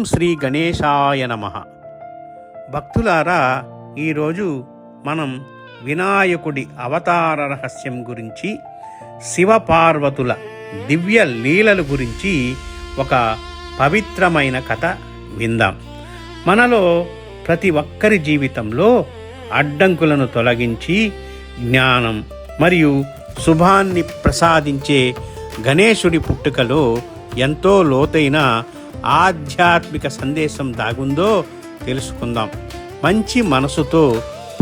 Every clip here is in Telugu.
శ్రీ గణేశాయ నమః. భక్తులారా, ఈరోజు మనం వినాయకుడి అవతార రహస్యం గురించి, శివపార్వతుల దివ్య లీలల గురించి ఒక పవిత్రమైన కథ విందాం. మనలో ప్రతి ఒక్కరి జీవితంలో అడ్డంకులను తొలగించి జ్ఞానం మరియు శుభాన్ని ప్రసాదించే గణేశుడి పుట్టుకలో ఎంతో లోతైన ఆధ్యాత్మిక సందేశం దాగుందో తెలుసుకుందాం. మంచి మనసుతో,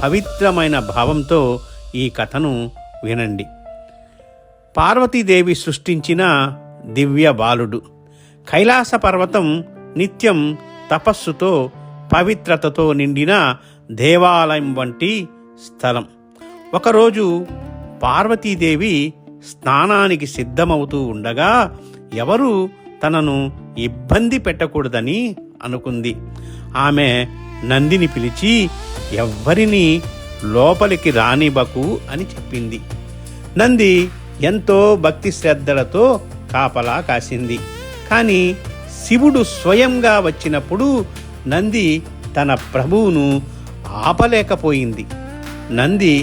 పవిత్రమైన భావంతో ఈ కథను వినండి. పార్వతీదేవి సృష్టించిన దివ్య బాలుడు. కైలాస పర్వతం నిత్యం తపస్సుతో, పవిత్రతతో నిండిన దేవాలయం వంటి స్థలం. ఒకరోజు పార్వతీదేవి స్నానానికి సిద్ధమవుతూ ఉండగా ఎవరు తనను ఇబ్బంది పెట్టకూడదని అనుకుంది. ఆమె నందిని పిలిచి ఎవ్వరినీ లోపలికి రానివ్వకు అని చెప్పింది. నంది ఎంతో భక్తి శ్రద్ధలతో కాపలా కాసింది. కానీ శివుడు స్వయంగా వచ్చినప్పుడు నంది తన ప్రభువును ఆపలేకపోయింది. నంది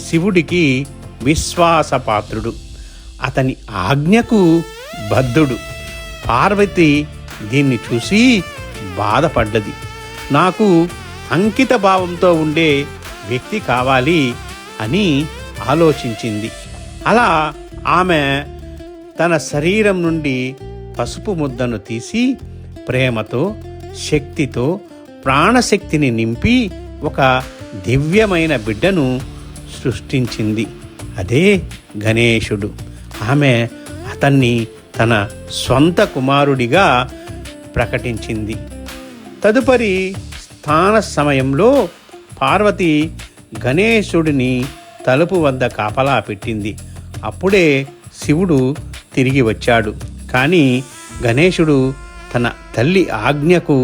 శివుడికి విశ్వాసపాత్రుడు, అతని ఆజ్ఞకు బద్ధుడు. పార్వతి దీన్ని చూసి బాధపడ్డది. నాకు అంకిత భావంతో ఉండే వ్యక్తి కావాలి అని ఆలోచించింది. అలా ఆమె తన శరీరం నుండి పసుపు ముద్దను తీసి ప్రేమతో, శక్తితో, ప్రాణశక్తిని నింపి ఒక దివ్యమైన బిడ్డను సృష్టించింది. అదే గణేశుడు. ఆమె అతన్ని తన సొంత కుమారుడిగా ప్రకటించింది. తదుపరి స్నాన సమయంలో పార్వతి గణేశుడిని తలుపు వద్ద కాపలా పెట్టింది. అప్పుడే శివుడు తిరిగి వచ్చాడు. కానీ గణేశుడు తన తల్లి ఆజ్ఞకు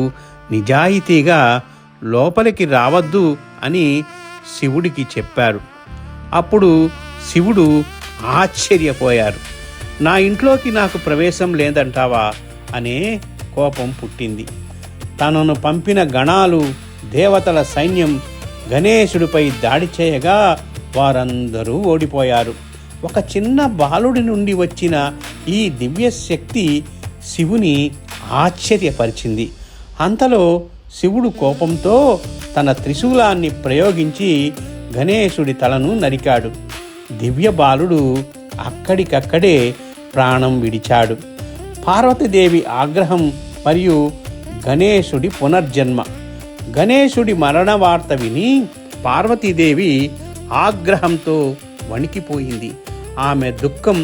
నిజాయితీగా లోపలికి రావద్దు అని శివుడికి చెప్పారు. అప్పుడు శివుడు ఆశ్చర్యపోయారు. నా ఇంట్లోకి నాకు ప్రవేశం లేదంటావా అనే కోపం పుట్టింది. తనను పంపిన గణాలు, దేవతల సైన్యం గణేశుడిపై దాడి చేయగా వారందరూ ఓడిపోయారు. ఒక చిన్న బాలుడి నుండి వచ్చిన ఈ దివ్య శక్తి శివుని ఆశ్చర్యపరిచింది. అంతలో శివుడు కోపంతో తన త్రిశూలాన్ని ప్రయోగించి గణేశుడి తలను నరికాడు. దివ్య బాలుడు అక్కడికక్కడే ప్రాణం విడిచాడు. పార్వతీదేవి ఆగ్రహం మరియు గణేశుడి పునర్జన్మ. గణేశుడి మరణ వార్త విని పార్వతీదేవి ఆగ్రహంతో వణికిపోయింది. ఆమె దుఃఖం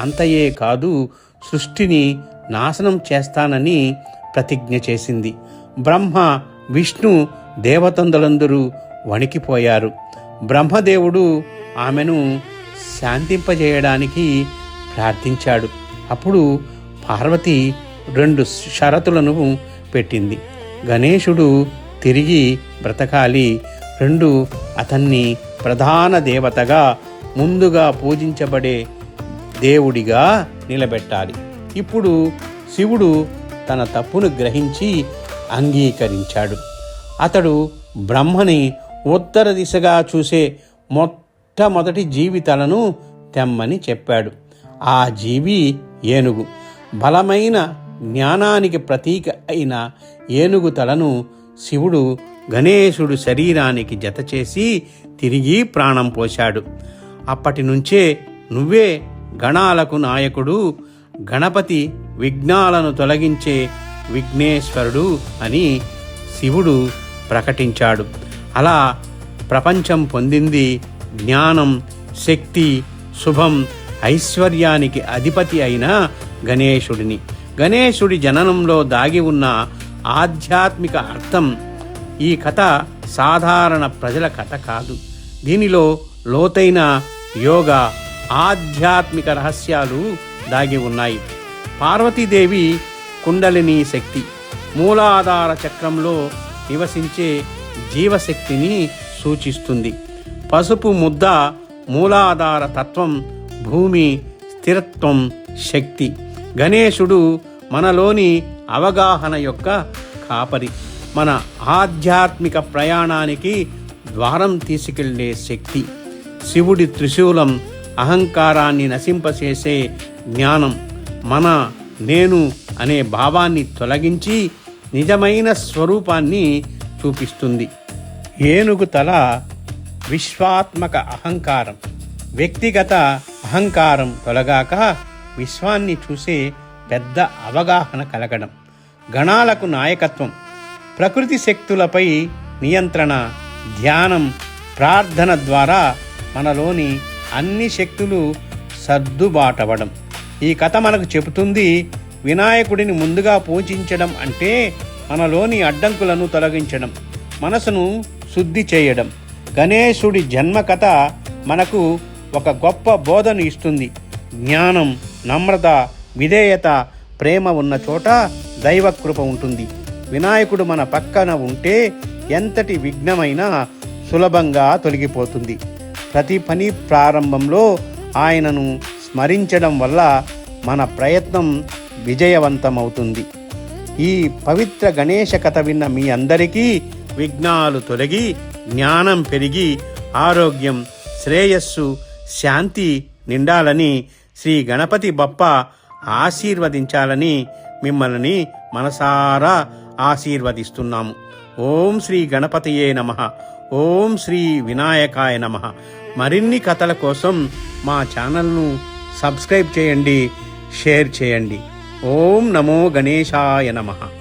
అంతయే కాదు, సృష్టిని నాశనం చేస్తానని ప్రతిజ్ఞ చేసింది. బ్రహ్మ, విష్ణు, దేవతందులందరూ వణికిపోయారు. బ్రహ్మదేవుడు ఆమెను శాంతింపజేయడానికి ప్రార్థించాడు. అప్పుడు పార్వతి 2 షరతులను పెట్టింది. గణేశుడు తిరిగి బ్రతకాలి. 2, అతన్ని ప్రధాన దేవతగా, ముందుగా పూజించబడే దేవుడిగా నిలబెట్టాలి. ఇప్పుడు శివుడు తన తప్పును గ్రహించి అంగీకరించాడు. అతడు బ్రహ్మని ఉత్తర దిశగా చూసే మొట్టమొదటి జీవితలను తెమ్మని చెప్పాడు. ఆ జీవి ఏనుగు. బలమైన జ్ఞానానికి ప్రతీక అయిన ఏనుగు తలను శివుడు గణేశుడు శరీరానికి జతచేసి తిరిగి ప్రాణం పోశాడు. అప్పటి నుంచే నువ్వే గణాలకు నాయకుడు, గణపతి విఘ్నాలను తొలగించే విఘ్నేశ్వరుడు అని శివుడు ప్రకటించాడు. అలా ప్రపంచం పొందింది జ్ఞానం, శక్తి, శుభం, ఐశ్వర్యానికి అధిపతి అయిన గణేశుడిని. గణేశుడి జననంలో దాగి ఉన్న ఆధ్యాత్మిక అర్థం. ఈ కథ సాధారణ ప్రజల కథ కాదు. దీనిలో లోతైన యోగ, ఆధ్యాత్మిక రహస్యాలు దాగి ఉన్నాయి. పార్వతీదేవి కుండలిని శక్తి, మూలాధార చక్రంలో నివసించే జీవశక్తిని సూచిస్తుంది. పసుపు ముద్ద మూలాధార తత్వం, భూమి, స్థిరత్వం, శక్తి. గణేశుడు మనలోని అవగాహన యొక్క కాపరి, మన ఆధ్యాత్మిక ప్రయాణానికి ద్వారం తీసుకెళ్లే శక్తి. శివుడి త్రిశూలం అహంకారాన్ని నశింపచేసే జ్ఞానం. మన నేను అనే భావాన్ని తొలగించి నిజమైన స్వరూపాన్ని చూపిస్తుంది. ఏనుగు తల విశ్వాత్మక అహంకారం. వ్యక్తిగత అహంకారం తొలగాక విశ్వాన్ని చూసే పెద్ద అవగాహన కలగడం. గణాలకు నాయకత్వం. ప్రకృతి శక్తులపై నియంత్రణ. ధ్యానం, ప్రార్థన ద్వారా మనలోని అన్ని శక్తులు సర్దుబాటవడం. ఈ కథ మనకు చెబుతుంది, వినాయకుడిని ముందుగా పూజించడం అంటే మనలోని అడ్డంకులను తొలగించడం, మనసును శుద్ధి చేయడం. గణేశుడి జన్మ కథ మనకు ఒక గొప్ప బోధను ఇస్తుంది. జ్ఞానం, నమ్రత, విధేయత, ప్రేమ ఉన్న చోట దైవకృప ఉంటుంది. వినాయకుడు మన పక్కన ఉంటే ఎంతటి విఘ్నమైనా సులభంగా తొలగిపోతుంది. ప్రతి పని ప్రారంభంలో ఆయనను స్మరించడం వల్ల మన ప్రయత్నం విజయవంతమవుతుంది. ఈ పవిత్ర గణేశ కథ విన్న మీ అందరికీ విఘ్నాలు తొలగి, జ్ఞానం పెరిగి, ఆరోగ్యం, శ్రేయస్సు, శాంతి నిండాలని శ్రీ గణపతి బప్ప ఆశీర్వదించాలని మిమ్మల్ని మనసారా ఆశీర్వదిస్తున్నాము. ఓం శ్రీ గణపతియే నమః. ఓం శ్రీ వినాయకాయ నమః. మరిన్ని కథల కోసం మా ఛానల్ను సబ్స్క్రైబ్ చేయండి, షేర్ చేయండి. ఓం నమో గణేశాయ నమః.